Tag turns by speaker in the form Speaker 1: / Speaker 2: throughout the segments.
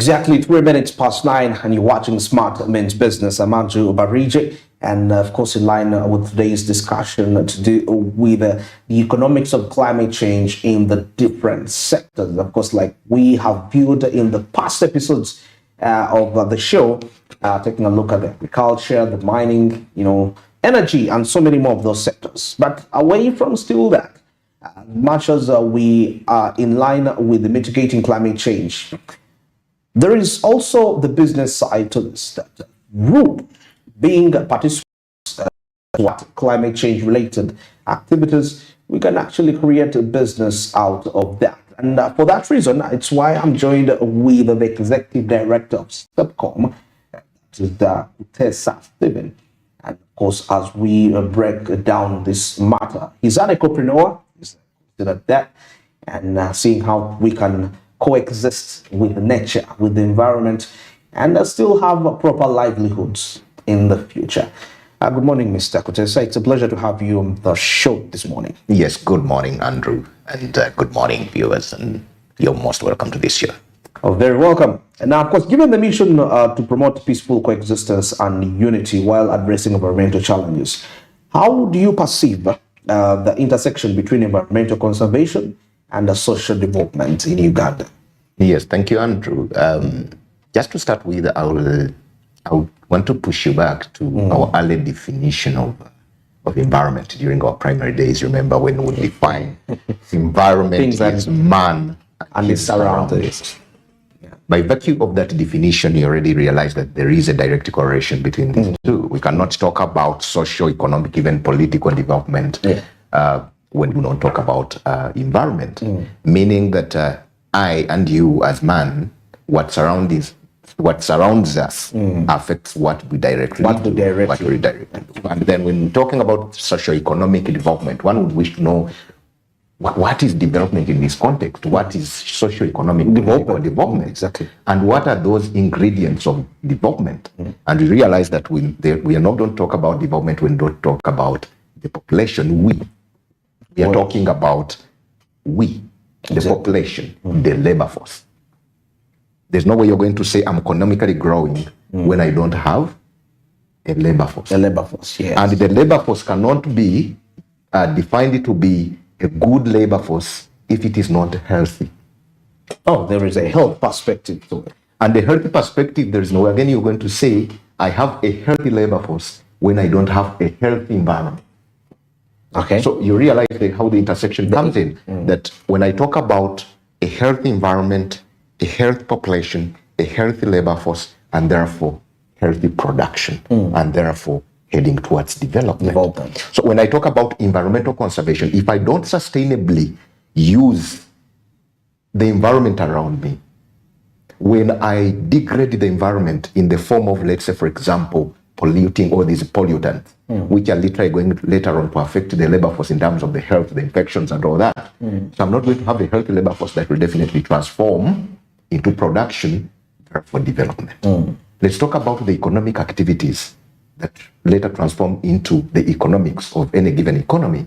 Speaker 1: Exactly 3 minutes past 9, and you're watching Smart Men's Business. I'm Andrew Barige, and of course, in line with today's discussion to do with the economics of climate change in the different sectors. Of course, like we have viewed in the past episodes of the show, taking a look at the agriculture, the mining, energy, and so many more of those sectors. But away from still that, much as we are in line with the mitigating climate change, there is also the business side to this, that being participants in climate change related activities, we can actually create a business out of that. And for that reason, it's why I'm joined with the executive director of STEPCOM, that is Utesa Stephen. And of course, as we break down this matter, he's an entrepreneur, he's considered that, and seeing how we can coexist with nature, with the environment, and still have proper livelihoods in the future. Good morning, Mr. Kutesa. It's a pleasure to have you on the show this morning.
Speaker 2: Yes, good morning, Andrew, and good morning, viewers, and you're most welcome to this show.
Speaker 1: Oh, very welcome. And now, of course, given the mission to promote peaceful coexistence and unity while addressing environmental challenges, how do you perceive the intersection between environmental conservation and the social development in Uganda?
Speaker 2: Yes, thank you, Andrew. Just to start with, I want to push you back to our early definition of environment during our primary days. Remember when we define environment as man and its surroundings. Yeah. By virtue of that definition, you already realize that there is a direct correlation between these two. We cannot talk about socio-economic, even political development when we don't talk about environment, meaning that I and you as man, what surrounds us affects what we directly do. And then when talking about socio-economic development, one would wish to know what is development in this context? What is socio-economic development?
Speaker 1: Exactly.
Speaker 2: And what are those ingredients of development? And we realize that we are not going to talk about development when we don't talk about the population, we are talking about the population, the labor force. There's no way you're going to say I'm economically growing when I don't have a labor force.
Speaker 1: A labor force, yes.
Speaker 2: And the labor force cannot be defined to be a good labor force if it is not healthy.
Speaker 1: Oh, there is a health perspective to it.
Speaker 2: And the healthy perspective, there is no way, again, you're going to say, I have a healthy labor force when I don't have a healthy environment.
Speaker 1: Okay.
Speaker 2: So you realize how the intersection comes in, that when I talk about a healthy environment, a healthy population, a healthy labor force, and therefore healthy production, and therefore heading towards development. So when I talk about environmental conservation, if I don't sustainably use the environment around me, when I degrade the environment in the form of, let's say, for example, polluting all these pollutants, which are literally going later on to affect the labor force in terms of the health, the infections, and all that. So I'm not going to have a healthy labor force that will definitely transform into production for development. Let's talk about the economic activities that later transform into the economics of any given economy.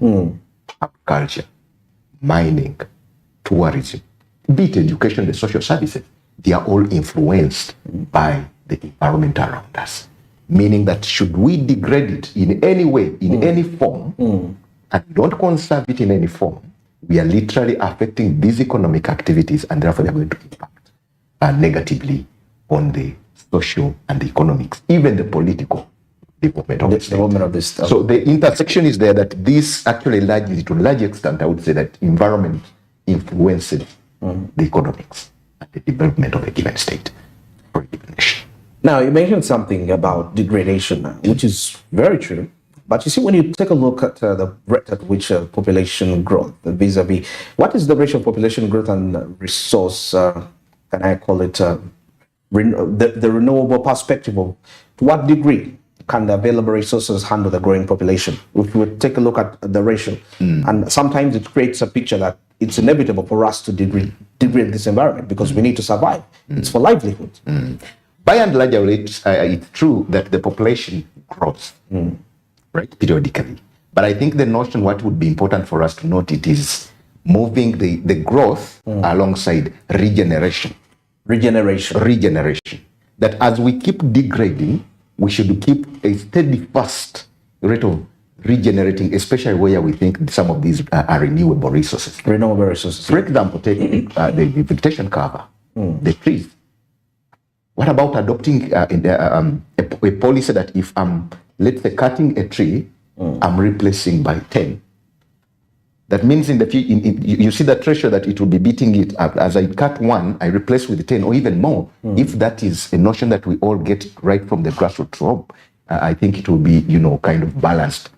Speaker 2: Agriculture, mining, tourism, be it education, the social services, they are all influenced by the environment around us. Meaning that should we degrade it in any way, in any form, and don't conserve it in any form, we are literally affecting these economic activities, and therefore they're going to impact negatively on the social and the economics, even the political development of the state. So the intersection is there, that this actually to a large extent, I would say that environment influences the economics and the development of a given state or a given nation.
Speaker 1: Now, you mentioned something about degradation, which is very true. But you see, when you take a look at the rate at which population growth, vis-a-vis, what is the ratio of population growth and resource, can I call it, the renewable perspective of to what degree can the available resources handle the growing population? If we take a look at the ratio, and sometimes it creates a picture that it's inevitable for us to degrade this environment because we need to survive. It's for livelihood.
Speaker 2: By and large, it's true that the population grows, right, periodically. But I think the notion, what would be important for us to note, it is moving the growth alongside regeneration
Speaker 1: regeneration.
Speaker 2: That as we keep degrading, we should keep a steady, fast rate of regenerating, especially where we think some of these are renewable resources. For example, take the vegetation cover, the trees. What about adopting a policy that if I'm, let's say, cutting a tree, I'm replacing by 10? That means in the future, you see the threshold that it will be beating it up. As I cut one, I replace with 10 or even more. If that is a notion that we all get right from the grassroots up, I think it will be, kind of balanced.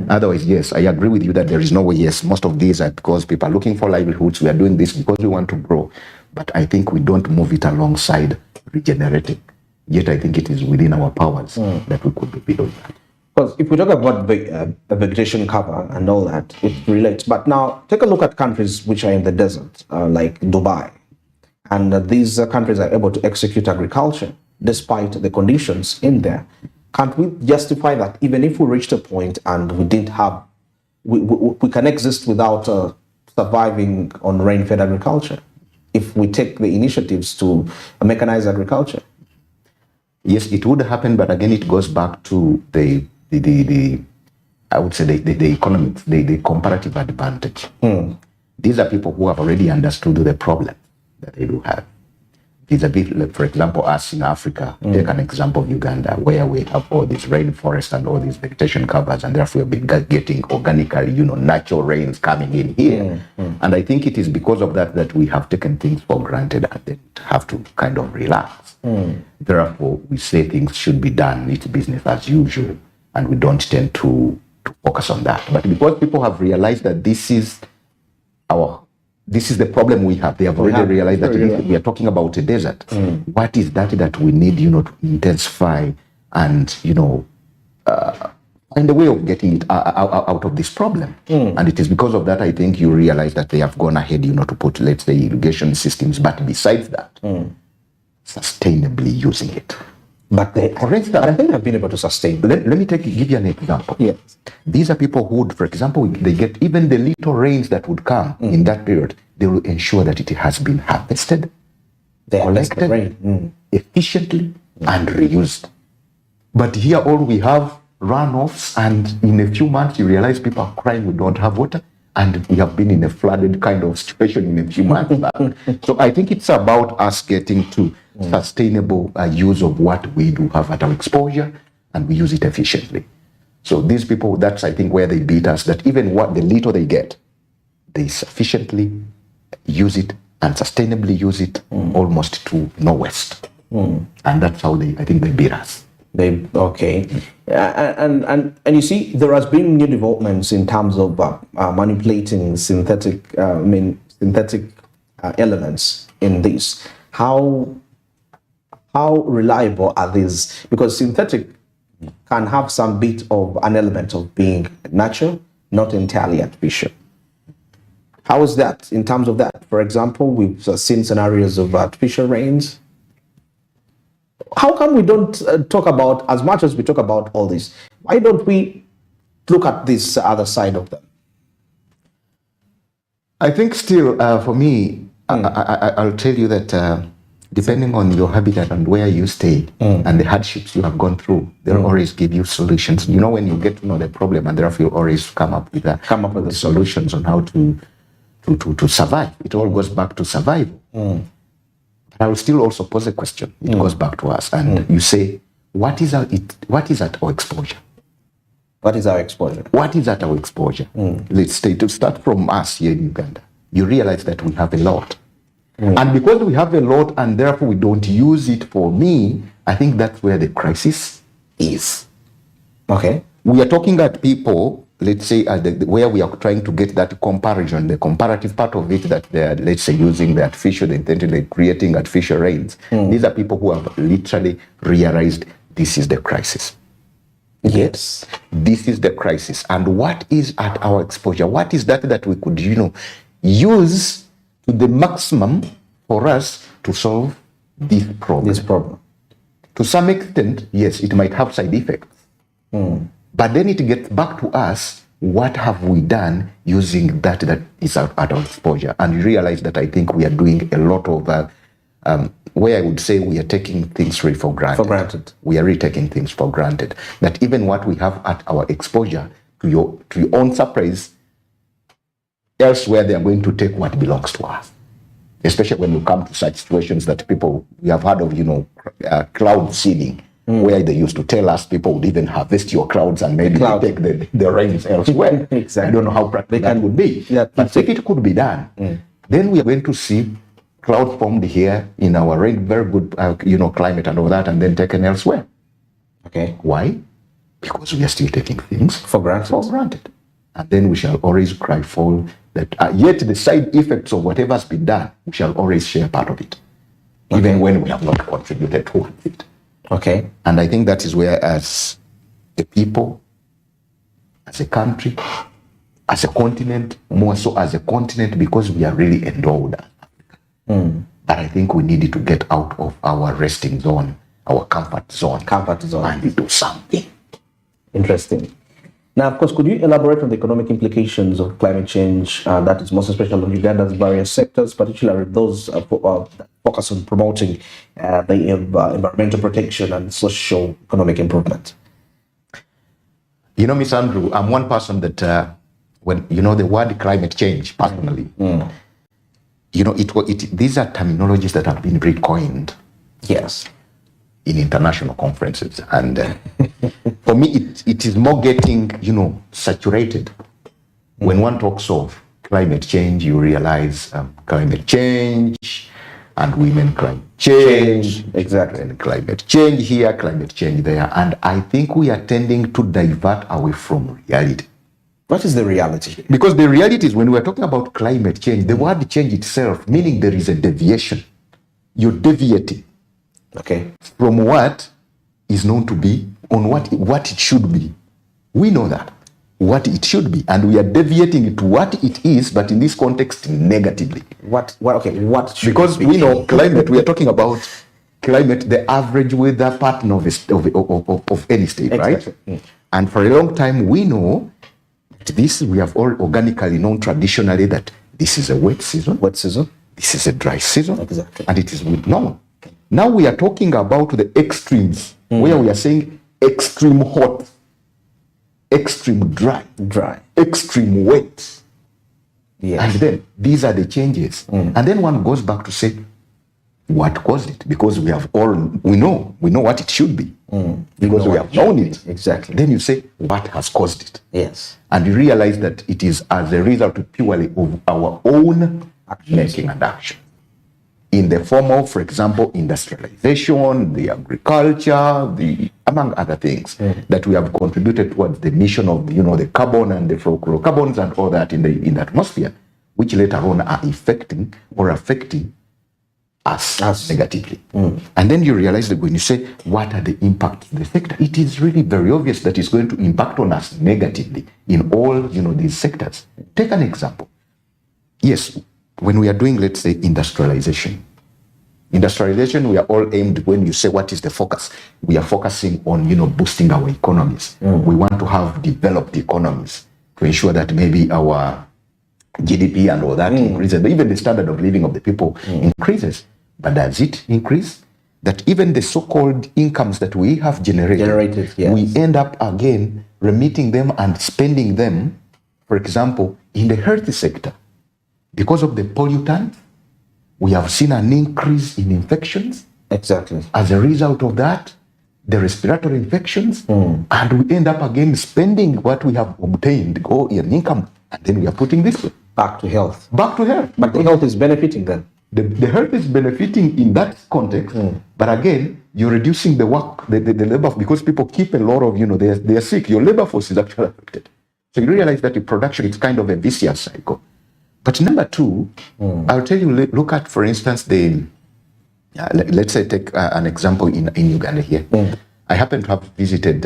Speaker 2: Otherwise, yes, I agree with you that there is no way. Yes, most of these are because people are looking for livelihoods. We are doing this because we want to grow. But I think we don't move it alongside regenerating. Yet I think it is within our powers that we could be doing that.
Speaker 1: Because if we talk about vegetation cover and all that, it relates. But now take a look at countries which are in the desert, like Dubai. And these countries are able to execute agriculture despite the conditions in there. Can't we justify that even if we reached a point and we didn't have, we can exist without surviving on rain-fed agriculture if we take the initiatives to mechanize agriculture?
Speaker 2: Yes, it would happen, but again, it goes back to the I would say the economics, the comparative advantage. These are people who have already understood the problem that they do have. These are people, like, for example, us in Africa, take an example of Uganda, where we have all these rainforests and all these vegetation covers, and therefore we've been getting organically, natural rains coming in here. And I think it is because of that that we have taken things for granted and then have to kind of relax. Therefore, we say things should be done, it's business as usual, and we don't tend to focus on that. But because people have realized that this is the problem we have, they have already realized that we are talking about a desert. What is that we need, to intensify and, find a way of getting it out of this problem. And it is because of that, I think you realize that they have gone ahead, to put, let's say, irrigation systems, but besides that, sustainably using it.
Speaker 1: But I think they've been able to sustain.
Speaker 2: Let me give you an example.
Speaker 1: Yes.
Speaker 2: These are people who would, for example, they get even the little rains that would come in that period, they will ensure that it has been harvested, collected efficiently, and reused. But here all we have runoffs, and in a few months you realize people are crying we don't have water, and we have been in a flooded kind of situation in a few months back. So I think it's about us getting to sustainable use of what we do have at our exposure, and we use it efficiently. So these people, that's I think where they beat us, that even what the little they get, they sufficiently use it and sustainably use it almost to no waste. And that's how I think they beat us.
Speaker 1: And you see, there has been new developments in terms of manipulating synthetic elements in this. How reliable are these? Because synthetic can have some bit of an element of being natural, not entirely artificial. How is that in terms of that? For example, we've seen scenarios of artificial rains. How come we don't talk about, as much as we talk about all this, why don't we look at this other side of them?
Speaker 2: I think still, for me, I'll tell you that depending on your habitat and where you stay and the hardships you have gone through, they'll always give you solutions. When you get to know the problem, and therefore you always come up with the solutions on how to survive. It all goes back to survival. But I will still also pose a question. It goes back to us, and you say, what is at our exposure?
Speaker 1: What is our exposure?
Speaker 2: What is at our exposure? Let's say, to start from us here in Uganda, you realize that we have a lot. And because we have a lot and therefore we don't use it for me, I think that's where the crisis is.
Speaker 1: Okay.
Speaker 2: We are talking at people, let's say, where we are trying to get that comparison, the comparative part of it, that they're, let's say, using the artificial, the intentionally creating artificial rains. These are people who have literally realized this is the crisis.
Speaker 1: Yes.
Speaker 2: This is the crisis. And what is at our exposure? What is that we could, use to the maximum for us to solve this problem? To some extent, yes, it might have side effects. But then it gets back to us, what have we done using that is at our exposure? And you realize that I think we are doing a lot of where I would say we are taking things really for granted.
Speaker 1: For granted.
Speaker 2: We are really taking things for granted. That even what we have at our exposure, to your own surprise, elsewhere they are going to take what belongs to us. Especially when you come to such situations that we have heard of, cloud seeding, where they used to tell us people would even harvest your clouds and maybe take the rains elsewhere.
Speaker 1: Exactly.
Speaker 2: I don't know how practical that would be.
Speaker 1: Yeah,
Speaker 2: but if it could be done, then we are going to see cloud formed here in our very good, climate and all that, and then taken elsewhere.
Speaker 1: Okay.
Speaker 2: Why? Because we are still taking things
Speaker 1: For granted.
Speaker 2: And then we shall always cry foul that yet the side effects of whatever's been done, we shall always share part of it, even when we have not contributed towards it.
Speaker 1: Okay.
Speaker 2: And I think that is where, as a people, as a country, as a continent, more so as a continent, because we are really endowed as Africa, that I think we needed to get out of our resting zone, our comfort zone, and do something.
Speaker 1: Interesting. Now, of course, could you elaborate on the economic implications of climate change that is most especially on Uganda's various sectors, particularly those that focus on promoting the environmental protection and socio-economic improvement?
Speaker 2: Miss Andrew, I'm one person that when the word climate change, personally, these are terminologies that have been recoined.
Speaker 1: Yes.
Speaker 2: In international conferences, and for me it is more getting saturated. When one talks of climate change, you realize climate change and women climate change,
Speaker 1: exactly,
Speaker 2: and climate change here, climate change there, and I think we are tending to divert away from reality.
Speaker 1: What is the reality?
Speaker 2: Because the reality is, when we are talking about climate change, the word change itself, meaning there is a deviation. You're deviating.
Speaker 1: Okay.
Speaker 2: From what is known to be on what it should be. We know that, what it should be, and we are deviating it to what it is, but in this context, negatively.
Speaker 1: What should
Speaker 2: because
Speaker 1: be?
Speaker 2: We know climate, we are talking about climate, the average weather pattern of any state,
Speaker 1: exactly.
Speaker 2: Right? And for a long time, we know this, we have all organically known traditionally that this is a wet season. This is a dry season.
Speaker 1: Exactly.
Speaker 2: And it is known. Now we are talking about the extremes, where we are saying extreme hot, extreme dry, extreme wet.
Speaker 1: Yes.
Speaker 2: And then these are the changes. And then one goes back to say, what caused it? Because we know what it should be. Because we have known it.
Speaker 1: Exactly.
Speaker 2: Then you say, what has caused it?
Speaker 1: Yes.
Speaker 2: And you realize that it is as a result purely of our own making and action. In the form of, for example, industrialization, the agriculture, among other things that we have contributed towards the emission of, the carbon and the fluorocarbons and all that in the atmosphere, which later on are affecting us negatively. And then you realize that when you say, what are the impacts of the sector? It is really very obvious that it's going to impact on us negatively in all, these sectors. Take an example. Yes. When we are doing, let's say, industrialization, we are all aimed, when you say what is the focus, we are focusing on, boosting our economies. We want to have developed economies to ensure that maybe our GDP and all that increases, even the standard of living of the people increases. But does it increase? That even the so-called incomes that we have generated,
Speaker 1: yes.
Speaker 2: We end up again remitting them and spending them, for example, in the health sector. Because of the pollutant, we have seen an increase in infections.
Speaker 1: Exactly.
Speaker 2: As a result of that, the respiratory infections, and we end up again spending what we have obtained, in income, and then we are putting this
Speaker 1: back to health.
Speaker 2: But
Speaker 1: the health is benefiting then.
Speaker 2: The health is benefiting in that context, but again, you're reducing the work, the labor, because people keep a lot of, they are sick. Your labor force is actually affected. So you realize that the production, it's kind of a vicious cycle. But number two, I'll tell you, look at, for instance, let's say take an example in Uganda here. I happen to have visited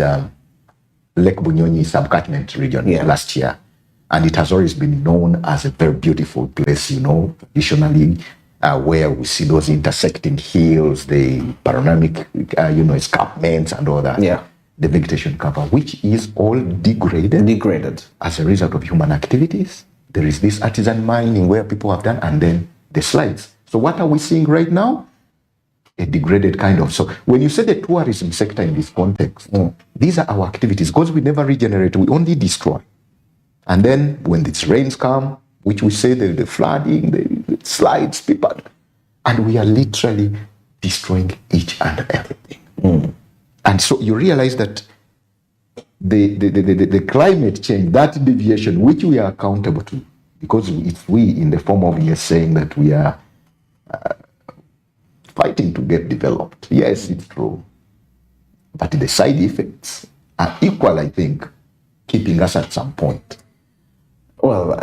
Speaker 2: Lake Bunyonyi subcontinent region last year, and it has always been known as a very beautiful place, traditionally, where we see those intersecting hills, the panoramic, escarpments and all that.
Speaker 1: Yeah.
Speaker 2: The vegetation cover, which is all degraded as a result of human activities. There is this artisan mining where people have done, and then the slides. So what are we seeing right now? a degraded kind of. So when you say the tourism sector in this context, these are our activities because we never regenerate, we only destroy. And then when these rains come, which we say the flooding, the slides, people, and we are literally destroying each and everything. And so you realize that the climate change, that deviation, which we are accountable to, because it's we in the form of yes saying that we are fighting to get developed. Yes, it's true. But the side effects are equal, I think, keeping us at some point.
Speaker 1: Well,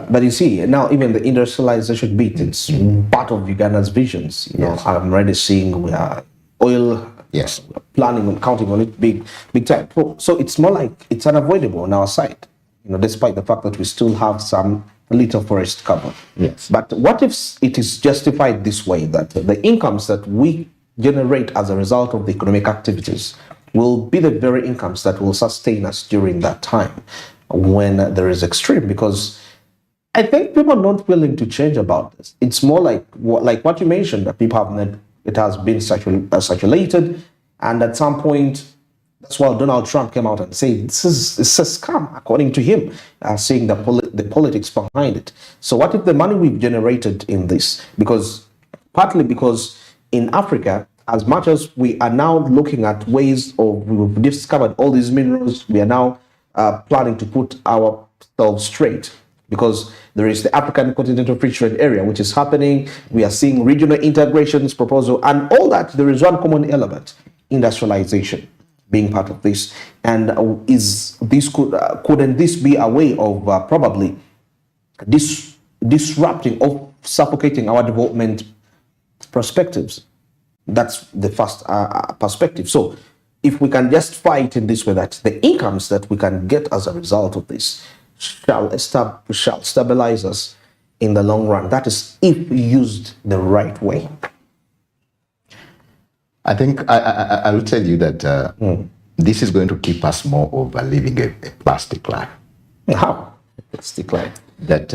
Speaker 1: but you see, now even the industrialization bit, it's part of Uganda's visions. You know, I'm already seeing we are oil.
Speaker 2: Yes.
Speaker 1: Planning on counting on it big time. So it's more like it's unavoidable on our side, you know, despite the fact that we still have some little forest cover.
Speaker 2: Yes.
Speaker 1: But what if it is justified this way, that the incomes that we generate as a result of the economic activities will be the very incomes that will sustain us during that time when there is extreme? Because I think people are not willing to change about this. It's more like what you mentioned, that people have not. It has been circulated, and at some point, that's why Donald Trump came out and said this is a scam, according to him, saying the politics behind it. So what if the money we've generated in this, partly because in Africa, as much as we are now looking at ways of, we've discovered all these minerals, we are now planning to put ourselves straight, because there is the African Continental Free Trade Area, which is happening. We are seeing regional integrations proposal, and all that. There is one common element: industrialization being part of this. And couldn't this be a way of probably disrupting or suffocating our development perspectives? That's the first perspective. So if we can just fight in this way, that the incomes that we can get as a result of this shall stabilize us in the long run. That is, if used the right way.
Speaker 2: I think I will tell you that this is going to keep us more of living a plastic life.
Speaker 1: How? Plastic life.
Speaker 2: That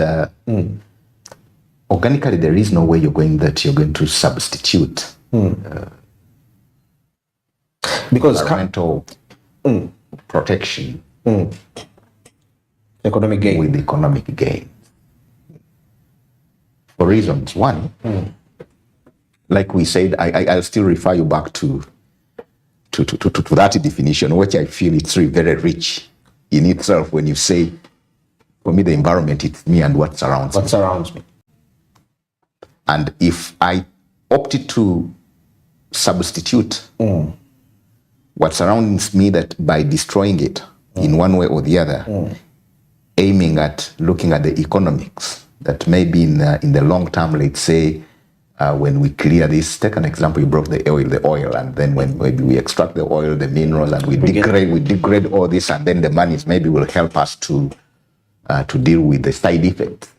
Speaker 2: organically there is no way you're going to substitute
Speaker 1: because
Speaker 2: environmental protection
Speaker 1: economic gain
Speaker 2: with economic gain. For reasons. One, like we said, I'll still refer you back to that definition, which I feel it's very rich in itself when you say, for me, the environment, it's me and what surrounds
Speaker 1: me.
Speaker 2: And if I opted to substitute what surrounds me, that by destroying it in one way or the other, aiming at looking at the economics, that maybe in the long term, let's say, when we clear this, take an example, you brought the oil, and then when maybe we extract the oil, the minerals, and we degrade all this, and then the monies maybe will help us to deal with the side effects.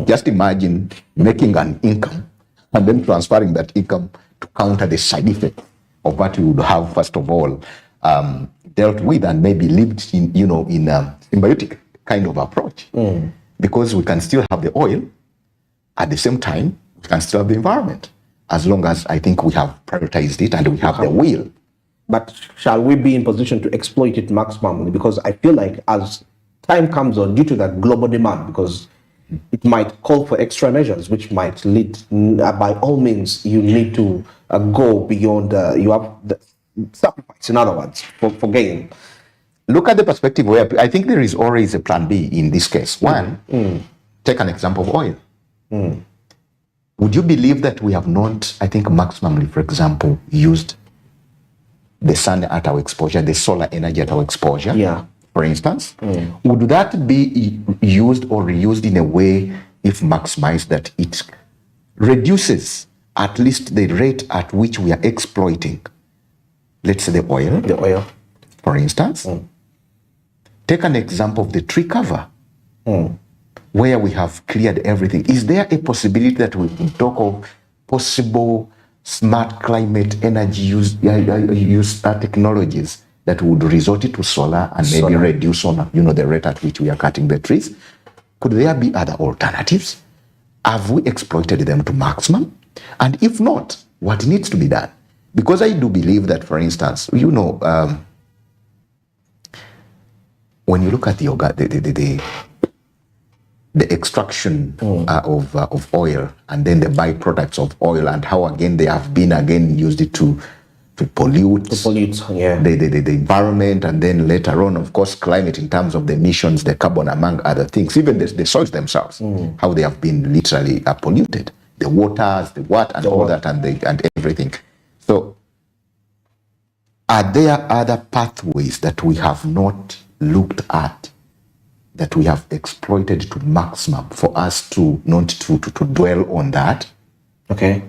Speaker 2: Just imagine making an income and then transferring that income to counter the side effect of what you would have, first of all, dealt with and maybe lived in a symbiotic kind of approach. Because we can still have the oil, at the same time, we can still have the environment, as long as I think we have prioritized it and we have the will.
Speaker 1: But shall we be in position to exploit it maximally? Because I feel like as time comes on, due to that global demand, because it might call for extra measures, which might lead, by all means, you need to go beyond, you have the sacrifice, in other words, for gain.
Speaker 2: Look at the perspective where I think there is always a plan B in this case. One, take an example of oil. Would you believe that we have not, I think, maximally, for example, used the sun at our exposure, the solar energy at our exposure?
Speaker 1: Yeah.
Speaker 2: For instance, would that be used or reused in a way, if maximized, that it reduces at least the rate at which we are exploiting, let's say, the oil? For instance, take an example of the tree cover, where we have cleared everything. Is there a possibility that we can talk of possible smart climate energy use technologies that would resort to solar and maybe reduce on the rate at which we are cutting the trees? Could there be other alternatives? Have we exploited them to maximum? And if not, what needs to be done. Because I do believe that, for instance, when you look at the extraction of oil and then the byproducts of oil and how again they have been used to pollute the environment, and then later on, of course, climate in terms of the emissions, the carbon, among other things, even the soils themselves, how they have been literally polluted, the waters, the what, and all that, and everything. So, are there other pathways that we have not looked at, that we have exploited to maximum for us to not to dwell on that?
Speaker 1: Okay.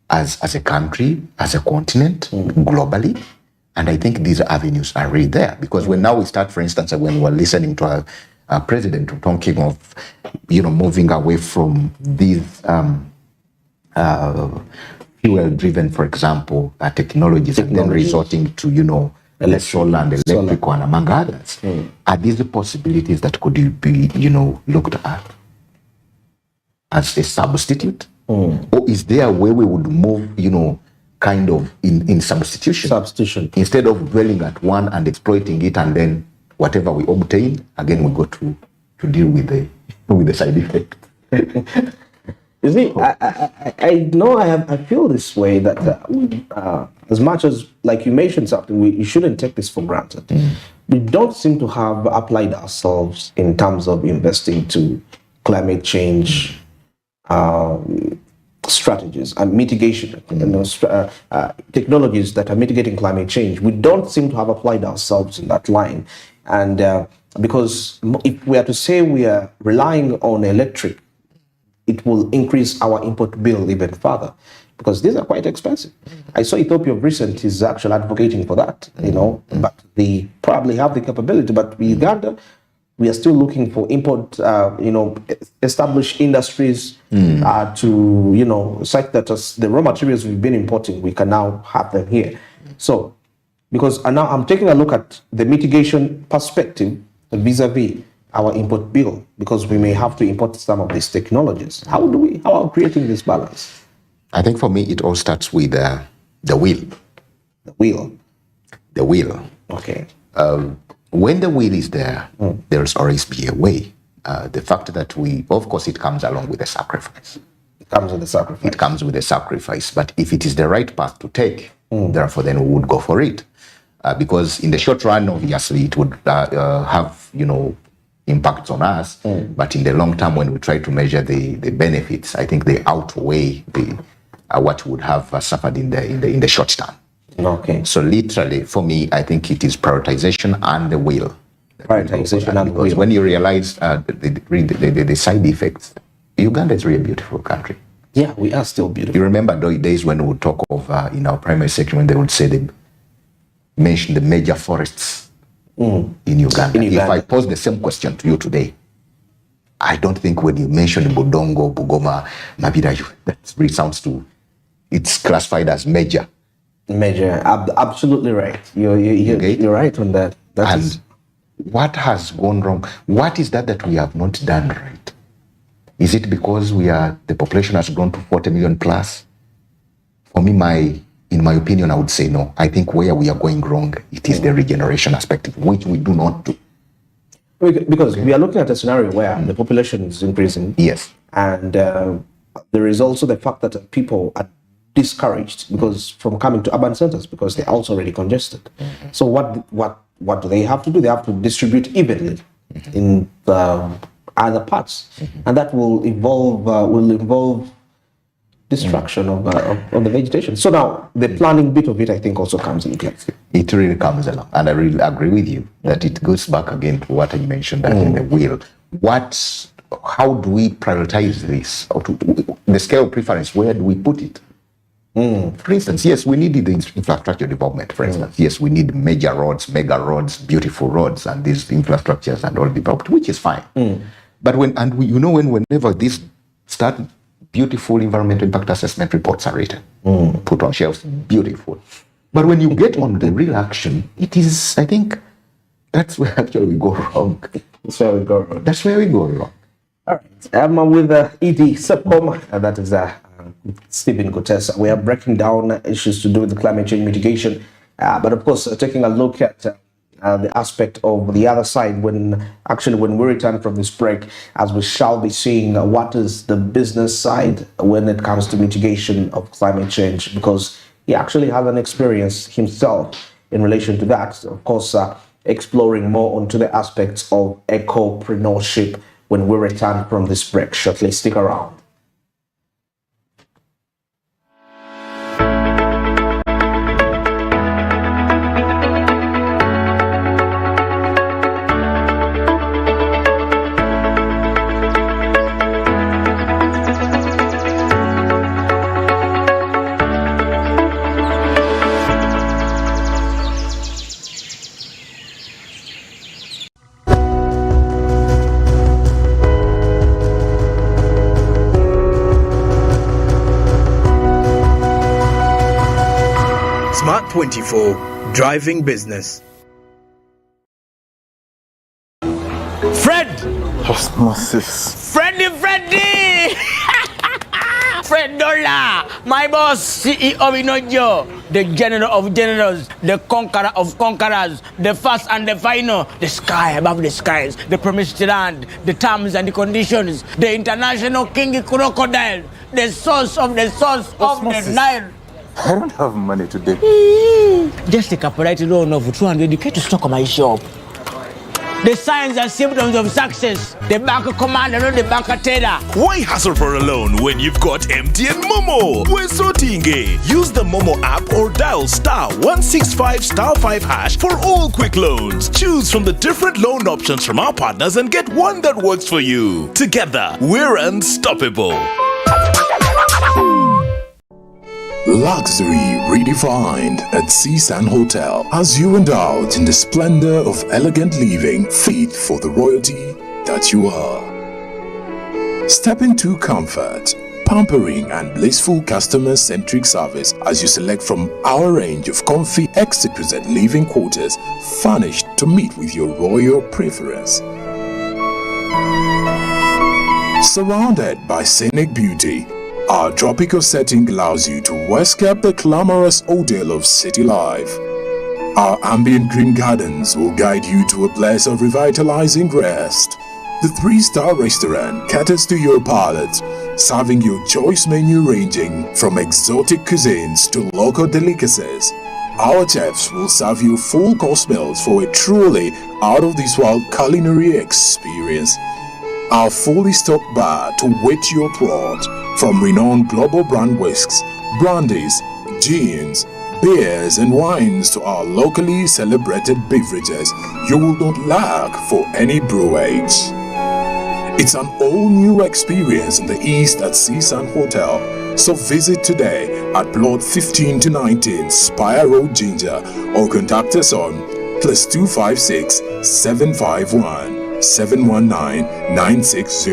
Speaker 2: As a country, as a continent, globally. And I think these avenues are really there, because when now we start, for instance, when we're listening to our president talking of, moving away from these fuel-driven, for example, technologies, and then resorting to, the solar and electrical and among others. Are these possibilities that could be, looked at as a substitute? Or is there a way we would move, kind of in substitution, instead of dwelling at one and exploiting it, and then whatever we obtain, again we go to deal with the side effect?
Speaker 1: You see, I know I feel this way, that as much as, like you mentioned something, you shouldn't take this for granted. We don't seem to have applied ourselves in terms of investing to climate change strategies and mitigation, technologies that are mitigating climate change. We don't seem to have applied ourselves in that line. And because if we are to say we are relying on electric, it will increase our import bill even further, because these are quite expensive. I saw Ethiopia of recent is actually advocating for that, but they probably have the capability. But Uganda, we are still looking for import, established industries to, such that as the raw materials we've been importing, we can now have them here. So, because now I'm taking a look at the mitigation perspective vis-a-vis our import bill, because we may have to import some of these technologies. How are we creating this balance?
Speaker 2: I think for me, it all starts with the will.
Speaker 1: The will.
Speaker 2: The will.
Speaker 1: Okay.
Speaker 2: When the will is there, there's always be a way. The fact that of course, it comes along with a sacrifice.
Speaker 1: It comes with a sacrifice.
Speaker 2: It comes with a sacrifice. But if it is the right path to take, therefore, then we would go for it. Because in the short run, obviously, it would have, impacts on us. But in the long term, when we try to measure the benefits, I think they outweigh what would have suffered in the short term.
Speaker 1: Okay.
Speaker 2: So literally, for me, I think it is prioritization and the will.
Speaker 1: Prioritization and the will.
Speaker 2: Because when you realize the side effects, Uganda is really a beautiful country.
Speaker 1: Yeah, we are still beautiful.
Speaker 2: You remember those days when we would talk of, in our primary section, when they would say they mention the major forests in Uganda. If I pose the same question to you today, I don't think when you mention Budongo, Bugoma, Mabira, that really sounds to, it's classified as major.
Speaker 1: Major, absolutely right. You're right on that.
Speaker 2: What has gone wrong? What is that we have not done right? Is it because the population has grown to 40 million plus? For me, in my opinion, I would say no. I think where we are going wrong, it is the regeneration aspect, which we do not do.
Speaker 1: Because we are looking at a scenario where the population is increasing.
Speaker 2: Yes.
Speaker 1: And there is also the fact that people are discouraged from coming to urban centers, because they're also already congested. So what do they have to do? They have to distribute evenly in the other parts, and that will involve destruction of the vegetation. So now the planning bit of it, I think, also comes in place.
Speaker 2: It really comes along, and I really agree with you that it goes back again to what I mentioned, that in the will. How do we prioritize this? The scale of preference, where do we put it? For instance, yes, we need the infrastructure development, for instance. Yes, we need major roads, mega roads, beautiful roads, and these infrastructures and all developed, which is fine. But whenever these start, beautiful environmental impact assessment reports are written, put on shelves, beautiful. But when you get on the real action, it is, I think, that's where actually we go wrong.
Speaker 1: That's where we go wrong.
Speaker 2: That's where we go wrong.
Speaker 1: All right. I'm with ED Subcom, and that is Stephen Gutesa. We are breaking down issues to do with the climate change mitigation, but of course, taking a look at the aspect of the other side when we return from this break, as we shall be seeing what is the business side when it comes to mitigation of climate change, because he actually has an experience himself in relation to that. Of course, exploring more onto the aspects of ecopreneurship when we return from this break shortly. Stick around.
Speaker 3: Smart 24, driving business.
Speaker 4: Fred!
Speaker 5: Osmosis.
Speaker 4: Freddy! Fred Dollar, my boss, CEO Inojo, the general of generals, the conqueror of conquerors, the first and the final, the sky above the skies, the promised land, the terms and the conditions, the international king crocodile, the source of the
Speaker 5: Osmosis.
Speaker 4: Nile.
Speaker 5: I don't have money today.
Speaker 4: Just take a polite loan of 200k to stock on my shop. The signs and symptoms of success. The bank commander, not the bank teller.
Speaker 6: Why hassle for a loan when you've got MTN Momo? We're so tingy. Use the Momo app or dial *165*5# for all quick loans. Choose from the different loan options from our partners and get one that works for you. Together, we're unstoppable.
Speaker 7: Luxury redefined at Seasand Hotel has you endowed in the splendor of elegant living fit for the royalty that you are. Step into comfort, pampering and blissful customer-centric service as you select from our range of comfy exquisite living quarters furnished to meet with your royal preference. Surrounded by scenic beauty, our tropical setting allows you to escape the glamorous ordeal of city life. Our ambient green gardens will guide you to a place of revitalizing rest. The 3-star restaurant caters to your palate, serving your choice menu ranging from exotic cuisines to local delicacies. Our chefs will serve you full course meals for a truly out-of-this-world culinary experience. Our fully stocked bar to whet your throat, from renowned global brand whisks, brandies, gins, beers and wines to our locally celebrated beverages, you will not lack for any brewage. It's an all-new experience in the East at Seasand Hotel, so visit today at Plot 15-19 Spire Road, Ginger, or contact us on +256 751 719 960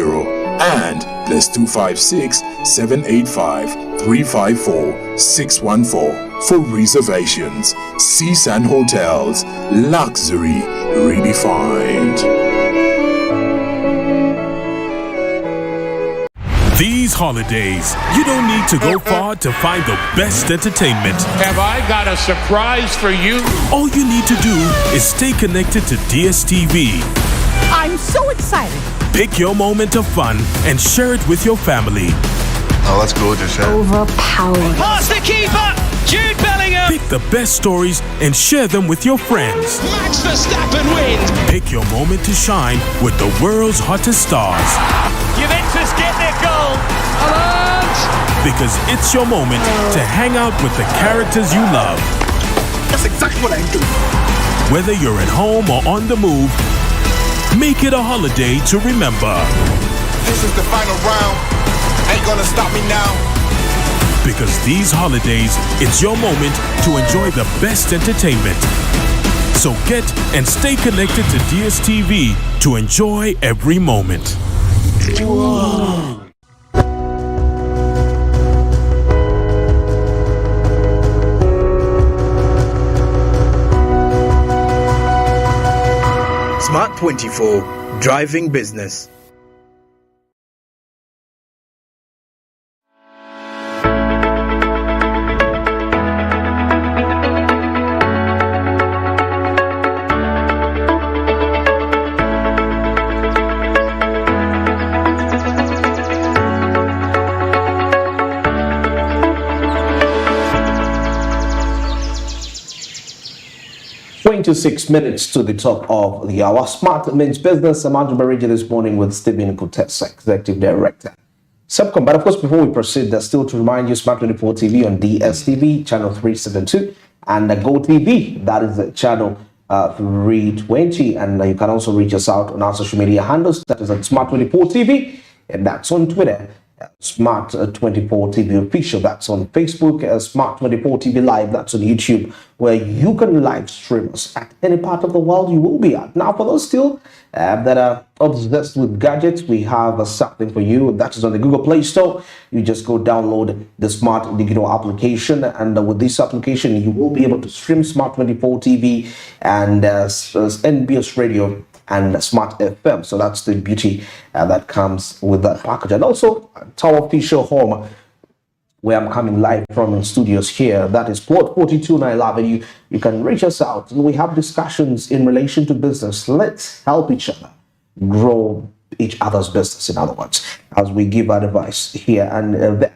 Speaker 7: and +256 785 354 614 for reservations. Seasand Hotels, luxury redefined.
Speaker 6: These holidays, you don't need to go far to find the best entertainment.
Speaker 8: Have I got a surprise for you?
Speaker 6: All you need to do is stay connected to DSTV.
Speaker 9: I'm so excited.
Speaker 6: Pick your moment of fun and share it with your family.
Speaker 5: Oh, let's go to share.
Speaker 9: Overpowering.
Speaker 4: Pass the keeper, Jude Bellingham.
Speaker 6: Pick the best stories and share them with your friends.
Speaker 4: Max Verstappen wins.
Speaker 6: Pick your moment to shine with the world's hottest stars.
Speaker 4: Juventus get their goal. Alert!
Speaker 6: Because it's your moment to hang out with the characters you love.
Speaker 7: That's exactly what I do.
Speaker 6: Whether you're at home or on the move, make it a holiday to remember.
Speaker 5: This is the final round. Ain't gonna stop me now.
Speaker 6: Because these holidays, it's your moment to enjoy the best entertainment. So get and stay connected to DSTV to enjoy every moment.
Speaker 3: Smart 24, driving business.
Speaker 1: 26 minutes to the top of the hour. Smart Means Business. I'm Andrew Barigi this morning with Stephen Kutesa, Executive Director. Subcom. But of course, before we proceed, still to remind you, Smart 24 TV on DSTV, channel 372, and GOTV, that is the channel 320. And you can also reach us out on our social media handles. That is at Smart 24 TV, and that's on Twitter. Smart 24 TV Official, that's on Facebook. Smart 24 TV Live, that's on YouTube, where you can live stream us at any part of the world you will be at. Now, for those still that are obsessed with gadgets, we have something for you. That is on the Google Play Store. You just go download the Smart Digital application, and with this application, you will be able to stream Smart 24 TV and NBS Radio and Smart FM. So that's the beauty that comes with that package. And also our official home, where I'm coming live from in studios here, that is Plot 42 Nile Avenue. You can reach us out. We have discussions in relation to business. Let's help each other grow each other's business, in other words, as we give advice here and there.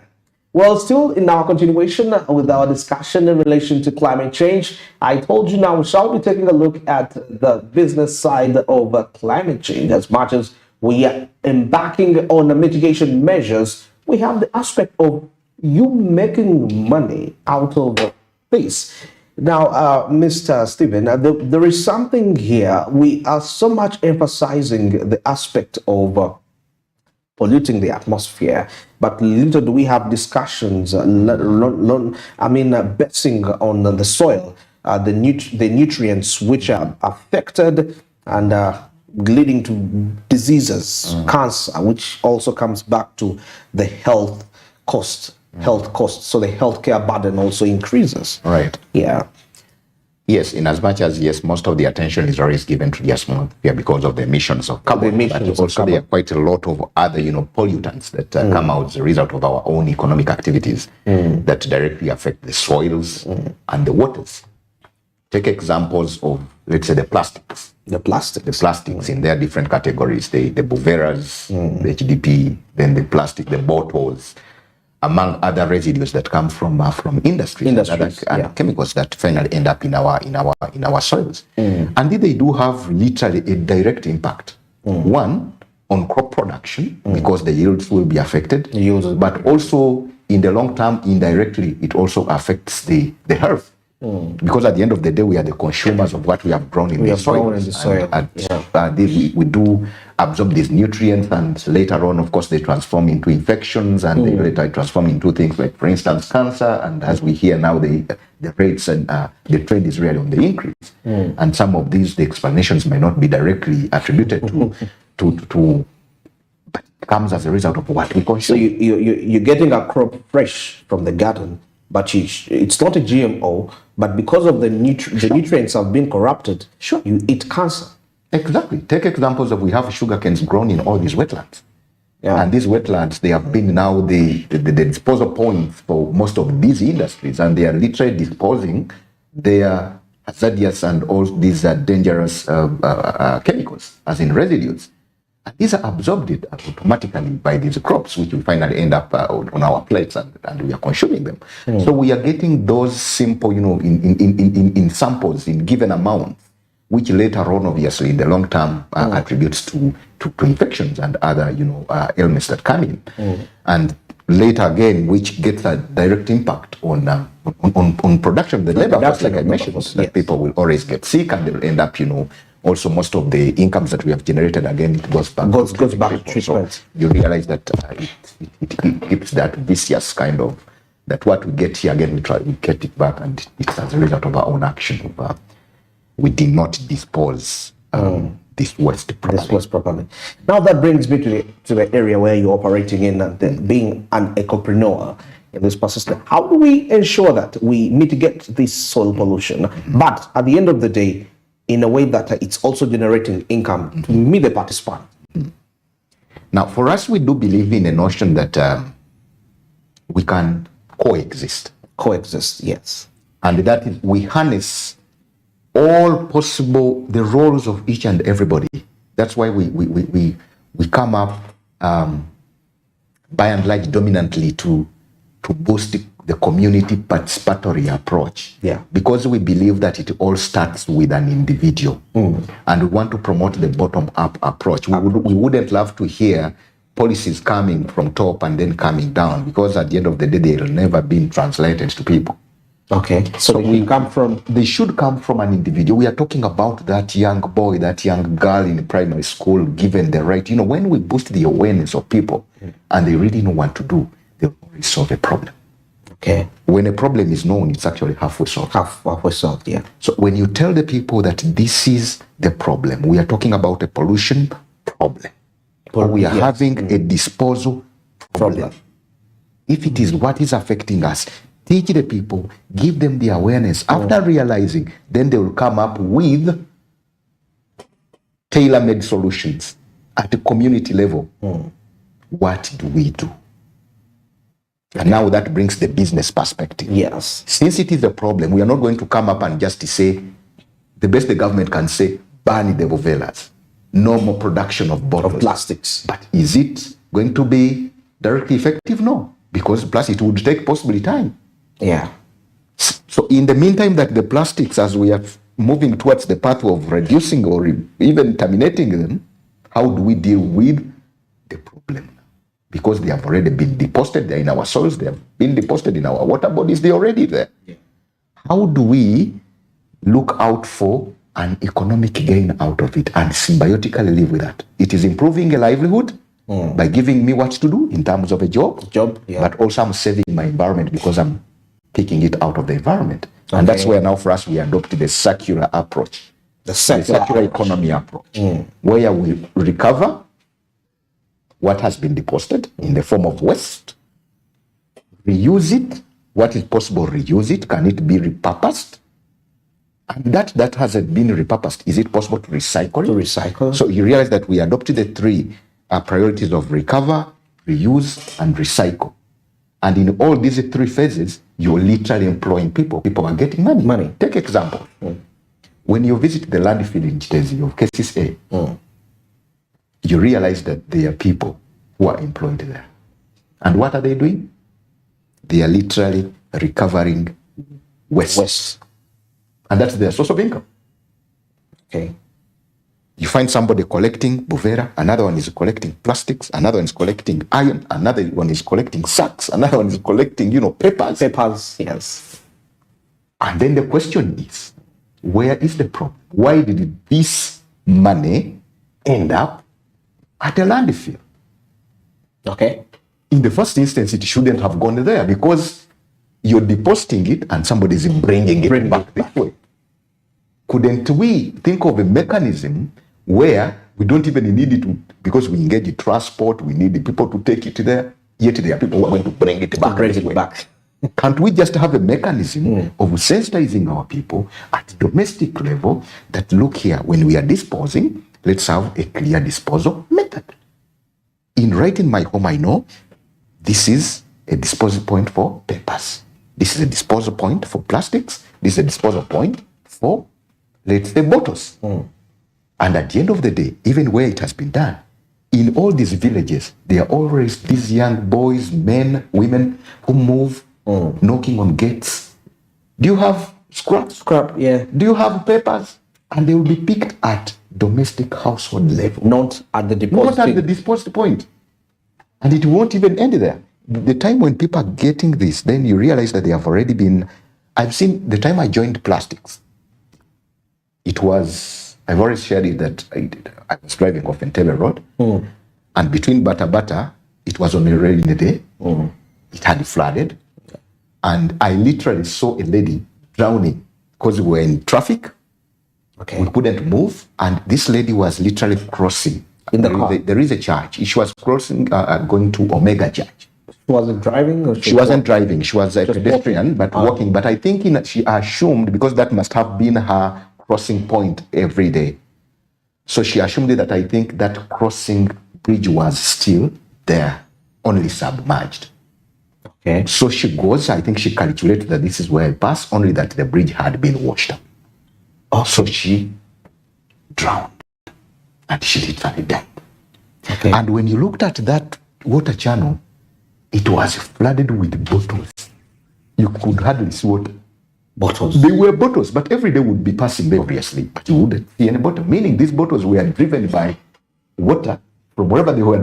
Speaker 1: Well, still in our continuation with our discussion in relation to climate change, I told you now we shall be taking a look at the business side of climate change. As much as we are embarking on the mitigation measures, we have the aspect of you making money out of this. Now, Mr. Stephen, there is something here. We are so much emphasizing the aspect of polluting the atmosphere, but little do we have discussions, betting on the soil, the nutrients which are affected and leading to diseases, cancer, which also comes back to the health cost. So the healthcare burden also increases.
Speaker 2: Right.
Speaker 1: Yeah.
Speaker 2: Yes, in as much as, yes, most of the attention is always given to the atmosphere because of the emissions of carbon. But also there are quite a lot of other, pollutants that come out as a result of our own economic activities that directly affect the soils and the waters. Take examples of, let's say, the plastics. The plastics in their different categories, the Boveras, the HDP, then the plastic, the bottles, among other residues that come from industries and chemicals that finally end up in our soils. And they do have literally a direct impact. One, on crop production, because the yields will be affected, but also in the long term, indirectly, it also affects the health. Because at the end of the day, we are the consumers of what we have grown in the soil. We do absorb these nutrients, and later on, of course, they transform into infections, and they later transform into things like, for instance, cancer. And as we hear now, the rates and the trend is really on the increase. And some of these, the explanations may not be directly attributed to but it comes as a result of what we consume.
Speaker 1: So you're getting a crop fresh from the garden, but it's not a GMO, but because of the nutrients have been corrupted, you eat cancer.
Speaker 2: Exactly. Take examples of, we have sugar canes grown in all these wetlands. And these wetlands, they have been now the disposal points for most of these industries, and they are literally disposing their hazardous and all these dangerous chemicals, as in residues. And these are absorbed automatically by these crops, which will finally end up on our plates, and we are consuming them. So we are getting those simple, in samples, in given amounts, which later on, obviously, in the long term, attributes to infections and other, ailments that come in. And later again, which gets a direct impact on production, the labor force, like I mentioned, that people will always get sick, and they'll end up, also most of the incomes that we have generated, again, it goes back to treatment. So you realize that it keeps that vicious kind of, that what we get here, again, we get it back, and it's as a result of our own action. We did not dispose this waste properly.
Speaker 1: Now that brings me to the area where you're operating in, and being an ecopreneur in this process. How do we ensure that we mitigate this soil pollution, but at the end of the day, in a way that it's also generating income to meet the participant?
Speaker 2: Now, for us, we do believe in a notion that we can coexist.
Speaker 1: Yes.
Speaker 2: And that is, we harness all possible, the roles of each and everybody. That's why we come up, by and large, dominantly to boost the community participatory approach.
Speaker 1: Yeah.
Speaker 2: Because we believe that it all starts with an individual. And we want to promote the bottom-up approach. We wouldn't love to hear policies coming from top and then coming down, because at the end of the day, they'll never be translated to people.
Speaker 1: Okay. So
Speaker 2: they should come from an individual. We are talking about that young boy, that young girl in primary school, given the right. You know, when we boost the awareness of people and they really know what to do, they'll already solve a problem.
Speaker 1: Okay.
Speaker 2: When a problem is known, it's actually halfway solved.
Speaker 1: Halfway solved, yeah.
Speaker 2: So when you tell the people that this is the problem, we are talking about a pollution problem. Or we are having a disposal problem. If it is what is affecting us, teach the people, give them the awareness. After realizing, then they will come up with tailor-made solutions at the community level. What do we do? And now that brings the business perspective.
Speaker 1: Yes.
Speaker 2: Since it is a problem, we are not going to come up and just say, the best the government can say, ban the vovelas. No more production of bottles.
Speaker 1: Of plastics.
Speaker 2: But is it going to be directly effective? No. Because plus it would take possibly time.
Speaker 1: Yeah.
Speaker 2: So in the meantime that the plastics, as we are moving towards the path of reducing or even terminating them, how do we deal with the problem? Because they have already been deposited, they're in our soils, they have been deposited in our water bodies, they're already there. Yeah. How do we look out for an economic gain out of it and symbiotically live with that? It is improving a livelihood by giving me what to do in terms of a job,
Speaker 1: yeah.
Speaker 2: But also I'm saving my environment because I'm taking it out of the environment. Okay. And that's where now for us we adopted the circular approach, the circular economy approach, where we recover what has been deposited in the form of waste, reuse it, what is possible, reuse it, can it be repurposed? And that hasn't been repurposed, is it possible to recycle?
Speaker 1: To recycle.
Speaker 2: So you realize that we adopted the three priorities of recover, reuse, and recycle. And in all these three phases, you're literally employing people. People are getting money. Take example. When you visit the landfill in Chitezi of Cases A, you realize that there are people who are employed there. And what are they doing? They are literally recovering waste. And that's their source of income.
Speaker 1: Okay.
Speaker 2: You find somebody collecting bovera, another one is collecting plastics, another one is collecting iron, another one is collecting sacks, another one is collecting, papers.
Speaker 1: Papers, yes.
Speaker 2: And then the question is, where is the problem? Why did this money end up at a landfill?
Speaker 1: Okay.
Speaker 2: In the first instance, it shouldn't have gone there because you're depositing it and somebody is bringing it back this way. Couldn't we think of a mechanism where we don't even need it because we engage in transport, we need the people to take it there, yet there are people who are going to bring it back. Can't we just have a mechanism of sensitizing our people at domestic level that, look here, when we are disposing, let's have a clear disposal method. Right in my home, I know this is a disposal point for papers. This is a disposal point for plastics. This is a disposal point for, let's say, bottles. And at the end of the day, even where it has been done, in all these villages, there are always these young boys, men, women who move, knocking on gates. Do you have scrap?
Speaker 1: Yeah.
Speaker 2: Do you have papers? And they will be picked at domestic household level.
Speaker 1: Not at the deposit
Speaker 2: point. And it won't even end there. The time when people are getting this, then you realize that they have already been... I've seen the time I joined plastics. It was... I've already shared it that I was driving off Entebbe Road. And between Bata, it was on a rainy day. It had flooded. And I literally saw a lady drowning because we were in traffic.
Speaker 1: Okay.
Speaker 2: We couldn't move. And this lady was literally crossing.
Speaker 1: In the car?
Speaker 2: There is a church. She was crossing, going to Omega Church.
Speaker 1: She wasn't driving? Or
Speaker 2: she wasn't driving. She was a pedestrian, but walking. But I think she assumed, because that must have been her crossing point every day. So she assumed that I think that crossing bridge was still there, only submerged.
Speaker 1: Okay.
Speaker 2: So she goes, I think she calculated that this is where I pass, only that the bridge had been washed up. So she drowned. And she literally died.
Speaker 1: Okay.
Speaker 2: And when you looked at that water channel, it was flooded with bottles. you could hardly see water.
Speaker 1: Bottles.
Speaker 2: They were bottles, but every day would be passing there, obviously, but you wouldn't see any bottle, meaning these bottles were driven by water from wherever they were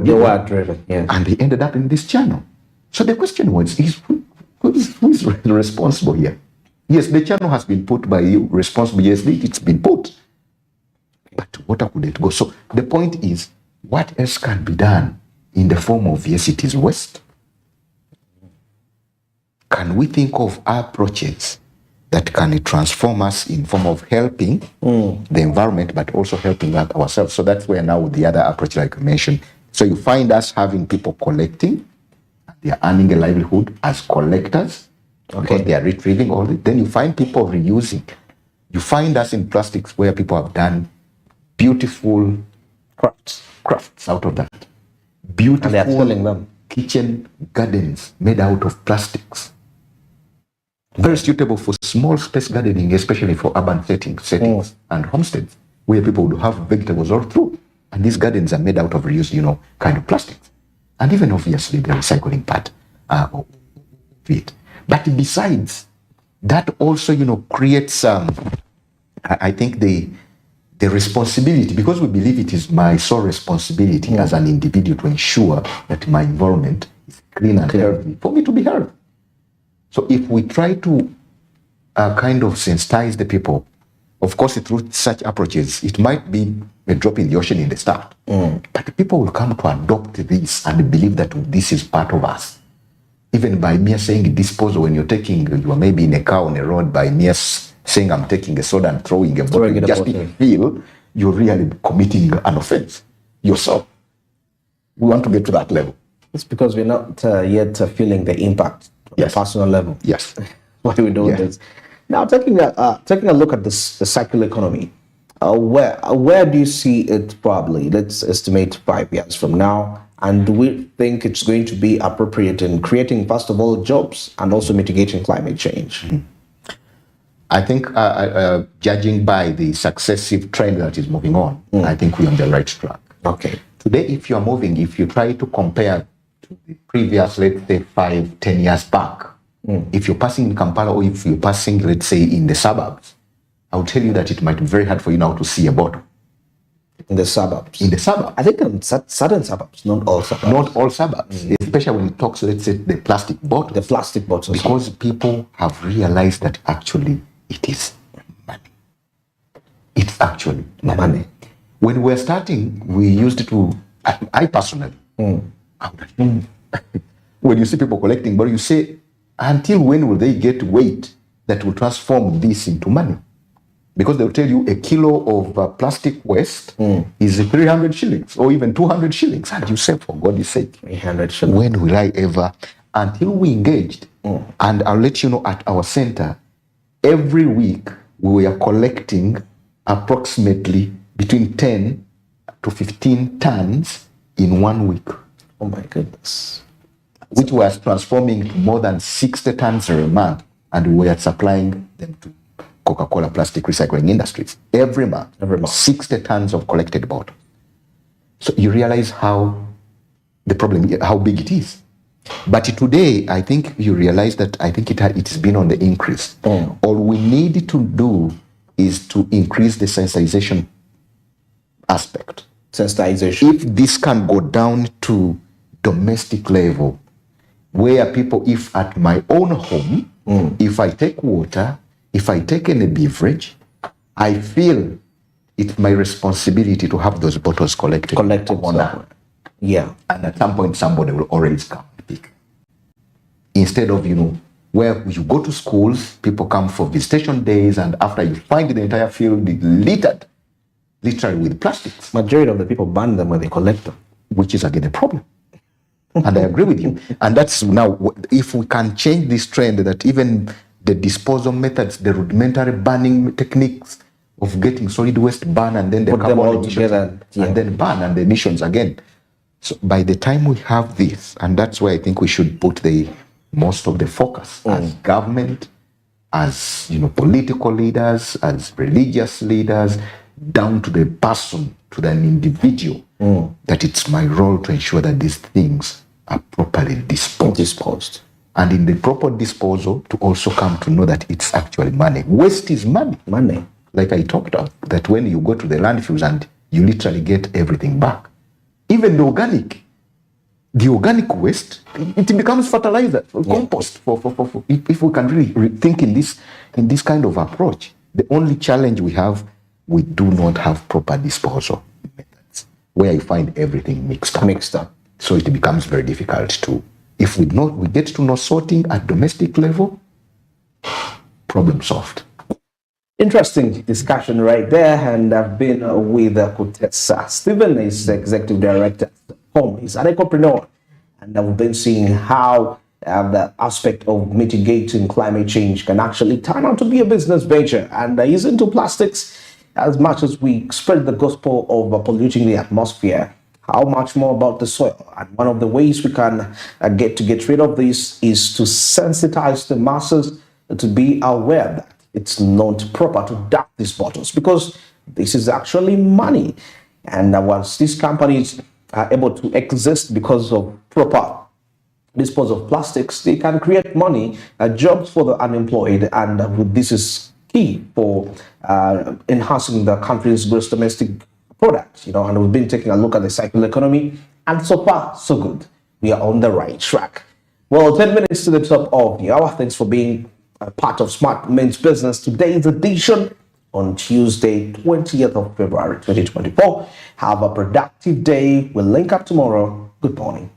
Speaker 1: driven, yeah.
Speaker 2: And they ended up in this channel. So the question was, who is responsible here? Yes, the channel has been put by you, responsible, yes, it's been put. But water couldn't go. So the point is, what else can be done in the form of, yes, it is waste? Can we think of approaches that can transform us in form of helping the environment, but also helping ourselves? So that's where now the other approach, like I mentioned. So you find us having people collecting, they are earning a livelihood as collectors, because they are retrieving all it. Then you find people reusing. You find us in plastics where people have done beautiful crafts out of that. Beautiful,
Speaker 1: and they are selling them.
Speaker 2: Kitchen gardens made out of plastics. Very suitable for small space gardening, especially for urban settings and homesteads, where people would have vegetables all through. And these gardens are made out of reused, kind of plastics. And even obviously the recycling part of it. But besides, that also, creates, I think the responsibility, because we believe it is my sole responsibility as an individual to ensure that my environment is clean and healthy, for me to be healthy. So if we try to kind of sensitize the people, of course, through such approaches, it might be a drop in the ocean in the start. But people will come to adopt this and believe that this is part of us. Even by mere saying disposal, when you are maybe in a car on a road, by mere saying I'm taking a soda and throwing a bottle, just feel you're really committing an offense yourself. We want to get to that level.
Speaker 1: It's because we're not yet feeling the impact on a personal level.
Speaker 2: Yes.
Speaker 1: Why are we doing this? Now, taking a look at the circular economy, where do you see it probably? Let's estimate 5 years from now. And do we think it's going to be appropriate in creating, first of all, jobs and also mitigating climate change?
Speaker 2: I think, judging by the successive trend that is moving on, I think we're on the right track.
Speaker 1: Okay.
Speaker 2: Today, if you try to compare to the previous, let's say, 5-10 years back, if you're passing in Kampala or if you're passing, let's say, in the suburbs, I would tell you that it might be very hard for you now to see a bottle.
Speaker 1: In the suburbs?
Speaker 2: In the suburbs.
Speaker 1: I think in certain suburbs, not all suburbs.
Speaker 2: Not all suburbs, especially when it talks, let's say, the plastic bottles.
Speaker 1: The plastic bottles.
Speaker 2: Because people have realized that actually it is money. It's actually money. When we're starting, we used to, I personally, when you see people collecting, but you say, until when will they get weight that will transform this into money? Because they'll tell you a kilo of plastic waste is 300 shillings or even 200 shillings. And you say, for God's sake,
Speaker 1: 300 shillings.
Speaker 2: When will I ever? Until we engaged, and I'll let you know, at our center, every week we are collecting approximately between 10 to 15 tons in 1 week.
Speaker 1: Oh my goodness.
Speaker 2: Which was transforming to more than 60 tons a month, and we are supplying them to Coca-Cola plastic recycling industries every month. 60 tons of collected bottles. So you realize how the problem, how big it is. But today, I think you realize that I think it's been on the increase. All we need to do is to increase the sensitization aspect.
Speaker 1: Sensitization.
Speaker 2: If this can go down to domestic level, where people, if at my own home, if I take water, if I take any beverage, I feel it's my responsibility to have those bottles collected
Speaker 1: somewhere. Yeah.
Speaker 2: And at some point, somebody will always come and pick. Instead of, where you go to schools, people come for visitation days, and after you find the entire field littered, literally with plastics.
Speaker 1: Majority of the people ban them when they collect them.
Speaker 2: Which is again a problem. And I agree with you. And that's now, if we can change this trend, that even the disposal methods, the rudimentary burning techniques of getting solid waste burned and then the
Speaker 1: put them all together
Speaker 2: and then burn and the emissions again. So by the time we have this, and that's where I think we should put most of the focus as government, as political leaders, as religious leaders, down to the person, to the individual, that it's my role to ensure that these things are properly disposed. and in the proper disposal to also come to know that it's actually money. Waste is money.
Speaker 1: Money.
Speaker 2: Like I talked about, that when you go to the landfills and you literally get everything back. Even the organic waste, it becomes fertilizer, compost. If we can really think in this kind of approach, the only challenge we have, we do not have proper disposal methods where you find everything mixed up. So it becomes very difficult to. If we get to know sorting at domestic level, problem solved.
Speaker 1: Interesting discussion right there, and I've been with Kutesa. Stephen is the executive director at home. He's an entrepreneur, and we've been seeing how the aspect of mitigating climate change can actually turn out to be a business venture. And he's into plastics. As much as we spread the gospel of polluting the atmosphere, how much more about the soil? And one of the ways we can get rid of this is to sensitize the masses to be aware that it's not proper to dump these bottles, because this is actually money. And once these companies are able to exist because of proper disposal of plastics, they can create money, jobs for the unemployed, and this is key for enhancing the country's gross domestic product. And we've been taking a look at the cycle economy, and so far so good. We are on the right track. Well, 10 minutes to the top of the hour. Thanks for being a part of Smart Men's Business. Today's edition on Tuesday, 20th of February 2024. Have a productive day. We'll link up tomorrow. Good morning.